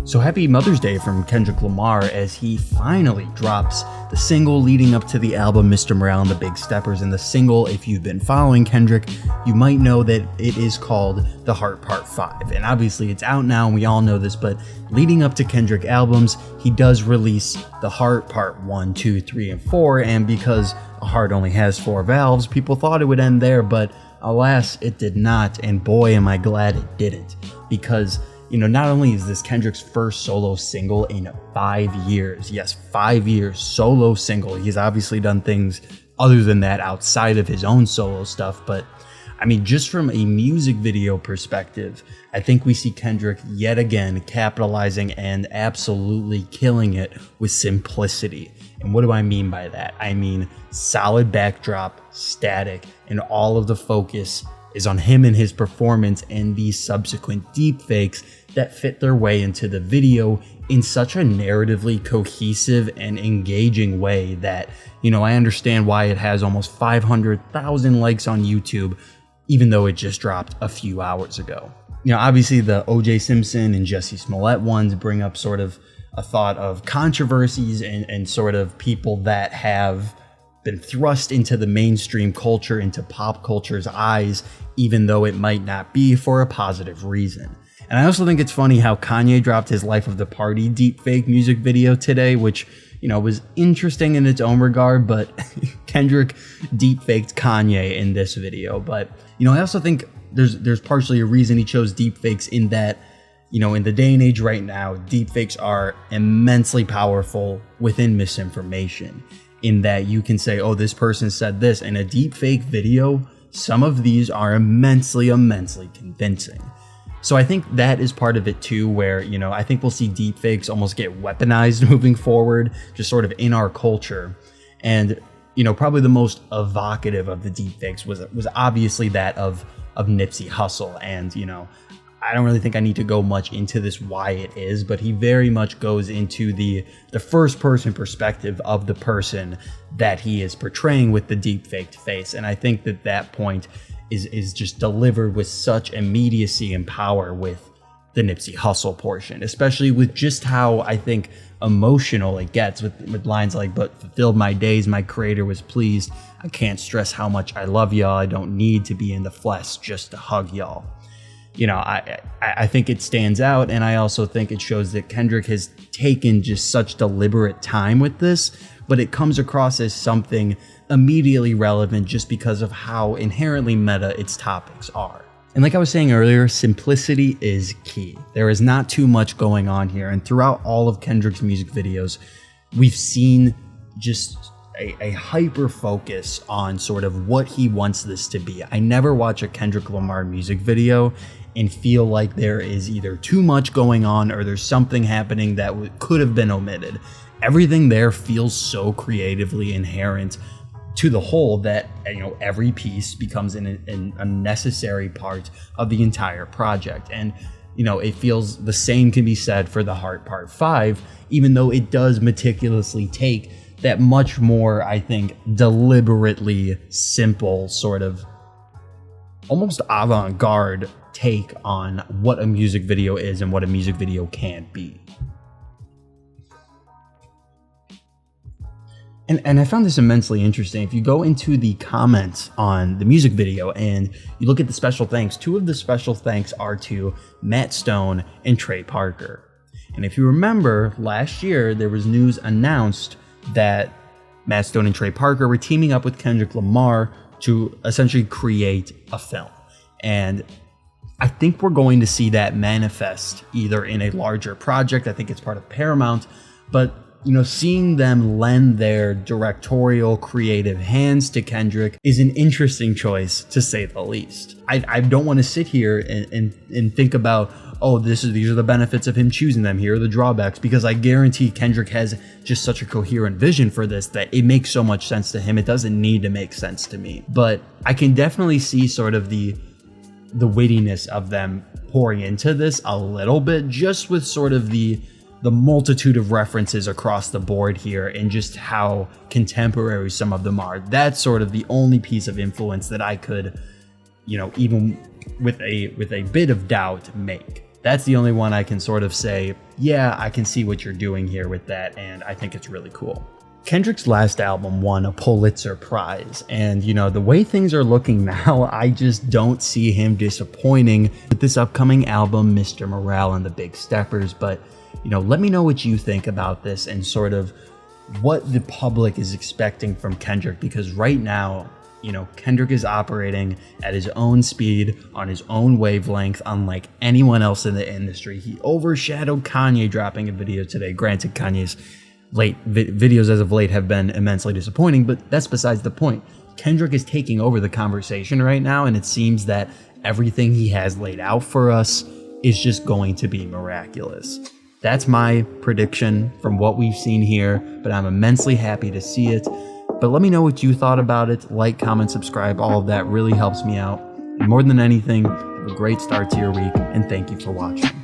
So happy Mother's Day from Kendrick Lamar as he finally drops the single leading up to the album Mr. Morale and the Big Steppers. And the single, if you've been following Kendrick, you might know that it is called The Heart Part 5. And obviously it's out now and we all know this, but leading up to Kendrick albums, he does release The Heart Part 1, 2, 3, and 4. And because a heart only has 4 valves, people thought it would end there, but alas, it did not. And boy, am I glad it didn't, because not only is this Kendrick's first solo single in 5 years, yes, 5 years solo single. He's obviously done things other than that outside of his own solo stuff. But I mean, just from a music video perspective, I think we see Kendrick yet again capitalizing and absolutely killing it with simplicity. And what do I mean by that? I mean, solid backdrop, static, and all of the focus is on him and his performance and the subsequent deepfakes that fit their way into the video in such a narratively cohesive and engaging way that, I understand why it has almost 500,000 likes on YouTube, even though it just dropped a few hours ago. Obviously the O.J. Simpson and Jussie Smollett ones bring up sort of a thought of controversies and sort of people that have been thrust into the mainstream culture, into pop culture's eyes, even though it might not be for a positive reason. And I also think it's funny how Kanye dropped his Life of the Party deepfake music video today, which, was interesting in its own regard, but Kendrick deepfaked Kanye in this video. But, I also think there's partially a reason he chose deepfakes in that, in the day and age right now, deepfakes are immensely powerful within misinformation, in that you can say, oh, this person said this. In a deepfake video, some of these are immensely convincing. So I think that is part of it too, where, I think we'll see deepfakes almost get weaponized moving forward, just sort of in our culture. And, probably the most evocative of the deepfakes was obviously that of Nipsey Hussle. And, I don't really think I need to go much into this why it is, but he very much goes into the first person perspective of the person that he is portraying with the deepfaked face. And I think that point is just delivered with such immediacy and power with the Nipsey Hussle portion, especially with just how I think emotional it gets with lines like, "But fulfilled my days, my creator was pleased. I can't stress how much I love y'all. I don't need to be in the flesh just to hug y'all." I think it stands out, and I also think it shows that Kendrick has taken just such deliberate time with this, but it comes across as something immediately relevant just because of how inherently meta its topics are. And like I was saying earlier, simplicity is key. There is not too much going on here, and throughout all of Kendrick's music videos, we've seen just a hyper focus on sort of what he wants this to be. I never watch a Kendrick Lamar music video and feel like there is either too much going on or there's something happening that could have been omitted. Everything there feels so creatively inherent to the whole that, every piece becomes a necessary part of the entire project. And, it feels the same can be said for The Heart Part 5, even though it does meticulously take that much more, I think, deliberately simple sort of almost avant-garde take on what a music video is and what a music video can be. And I found this immensely interesting. If you go into the comments on the music video and you look at the special thanks, 2 of the special thanks are to Matt Stone and Trey Parker. And if you remember, last year there was news announced that Matt Stone and Trey Parker were teaming up with Kendrick Lamar to essentially create a film. And I think we're going to see that manifest either in a larger project. I think it's part of Paramount, but seeing them lend their directorial creative hands to Kendrick is an interesting choice, to say the least. I don't want to sit here and think about, oh, these are the benefits of him choosing them, here are the drawbacks, because I guarantee Kendrick has just such a coherent vision for this that it makes so much sense to him. It doesn't need to make sense to me. But I can definitely see sort of the wittiness of them pouring into this a little bit, just with sort of the multitude of references across the board here and just how contemporary some of them are. That's sort of the only piece of influence that I could, even with a bit of doubt, make. That's the only one I can sort of say, yeah, I can see what you're doing here with that, and I think it's really cool. Kendrick's last album won a Pulitzer Prize, and the way things are looking now, I just don't see him disappointing with this upcoming album, Mr. Morale and the Big Steppers. But let me know what you think about this and sort of what the public is expecting from Kendrick, because right now, Kendrick is operating at his own speed, on his own wavelength, unlike anyone else in the industry. He overshadowed Kanye dropping a video today. Granted, Kanye's videos as of late have been immensely disappointing, but that's besides the point. Kendrick is taking over the conversation right now, and it seems that everything he has laid out for us is just going to be miraculous. That's my prediction from what we've seen here, but I'm immensely happy to see it. But let me know what you thought about it. Like, comment, subscribe, all of that really helps me out. And more than anything, have a great start to your week, and thank you for watching.